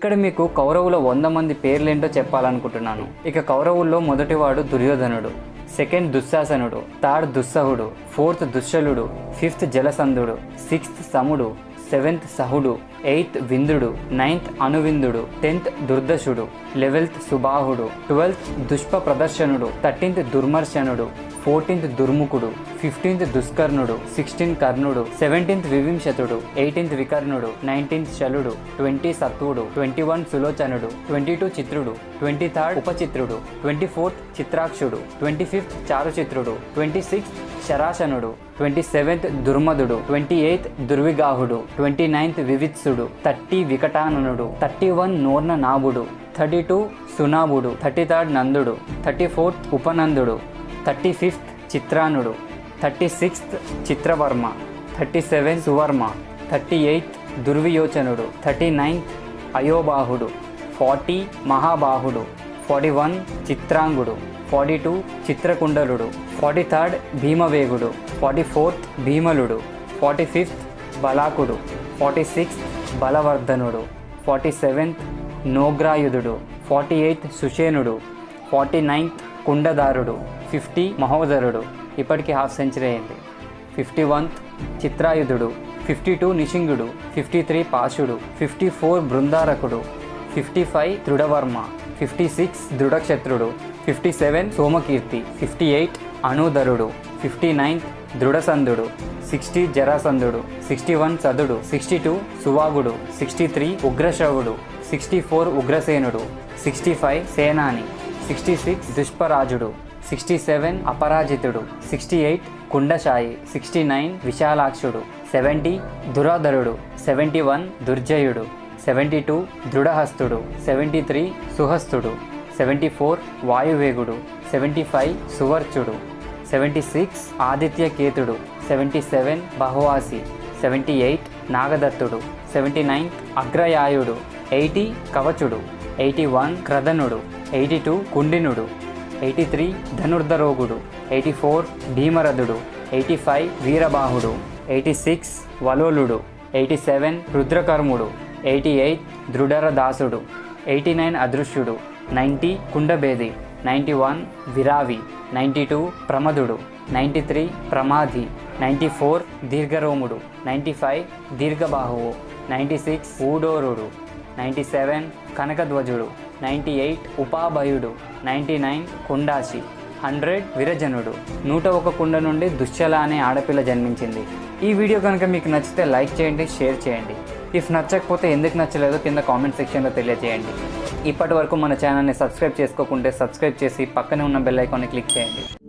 ఇక్కడ మీకు కౌరవుల 100 మంది పేర్లేంటో చెప్పాలనుకుంటున్నాను. ఇక కౌరవుల్లో మొదటివాడు దుర్యోధనుడు, సెకండ్ దుశ్శాసనుడు, థర్డ్ దుస్సహుడు, ఫోర్త్ దుశ్శలుడు, ఫిఫ్త్ జలసంధుడు, సిక్స్త్ సముడు, సెవెంత్ సహుడు, ఎయిత్ విందుడు, నైన్త్ అనువిందుడు, 10th దుర్దశుడు, 11th సుబాహుడు, 12th దుష్ప ప్రదర్శనుడు, 13th దుర్మర్శనుడు, 14th దుర్ముఖుడు, 15th దుష్కర్ణుడు, 16th కర్ణుడు, 17th వివింశతుడు, 18th వికర్ణుడు, 19th శలుడు, 20 సత్వుడు, 21 సులోచనుడు, 22 చిత్రుడు, 23rd ఉపచిత్రుడు, 24th చిత్రాక్షుడు, 25th చారుచిత్రుడు, 26th శరాశనుడు, 27th దుర్మదుడు, 28th దుర్విగాహుడు, 29th వివిత్సుడు, 30 వికటాననుడు, 31 నోర్న నాభుడు, 32 సునాభుడు, 33rd నందుడు, 34th ఉపనందుడు, 35th చిత్రానుడు, 36th Chitra Varma, 37 Suvarma, 38th దుర్వియోచనుడు, 39th అయోబాహుడు, 40 మహాబాహుడు, 41 Chitrangudu, 42 చిత్రకుండలుడు, 43rd భీమవేగుడు, 44th భీమలుడు, 45th బలాకుడు, 46th బలవర్ధనుడు, 47th నోగ్రాయుధుడు, 48th సుషేనుడు, 49th కుండదారుడు, 50 మహోదరుడు, ఇప్పటికీ హాఫ్ సెంచరీ అయింది. 51th చిత్రాయుధుడు, 52 నిషింగుడు, 53 పాశుడు, 54 బృందారకుడు, 55 దృఢవర్మ, 56 దృఢక్షత్రుడు, 57 సోమకీర్తి, 58 అనూదరుడు, 59th దృఢసంధుడు, 60 జరాసంధుడు, 61 సదుడు, 62 సువాగుడు, 63 ఉగ్రశ్రవుడు, 64 ఉగ్రసేనుడు, 65 సేనాని, 66 దుష్పరాజుడు, 67 అపరాజితుడు, 68 కుండశాయి, 69 విశాలాక్షుడు, 70 దురాధరుడు, 71 దుర్జయుడు, 72 దృఢహస్తుడు, 73 సుహస్తుడు, 74 వాయువేగుడు, 75 సువర్చుడు, 76 ఆదిత్యకేతుడు, 77 బహువాసి, 78 నాగదత్తుడు, 79 అగ్రయాయుడు, 80 కవచుడు, 81 క్రదనుడు, 82 కుండినుడు, 83 ధనుర్ధరోగుడు, 84 భీమరథుడు, 85 వీరబాహుడు, 86 వలోలుడు, 87 రుద్రకర్ముడు, 88 దృఢరదాసుడు, 89 అదృశ్యుడు, 90 కుండబేది, 91 విరావి, 92 ప్రమదుడు, 93 ప్రమాధి, 94 దీర్ఘరోముడు, 95 దీర్ఘబాహువు, 96 ఊడోరుడు, 97 కనకధ్వజుడు, 98 ఉపాభయుడు, 99 కుండాసి, 100 విరజనుడు. 101 కుండ నుండి దుశ్శల అనే ఆడపిల్ల జన్మించింది. ఈ వీడియో కనుక మీకు నచ్చితే లైక్ చేయండి, షేర్ చేయండి. ఇఫ్ నచ్చకపోతే ఎందుకు నచ్చలేదో కింద కామెంట్ సెక్షన్లో తెలియజేయండి. ఇప్పటి వరకు మన ఛానల్ని సబ్స్క్రైబ్ చేసుకోకుంటే సబ్స్క్రైబ్ చేసి పక్కనే ఉన్న బెల్ ఐకాన్ని క్లిక్ చేయండి.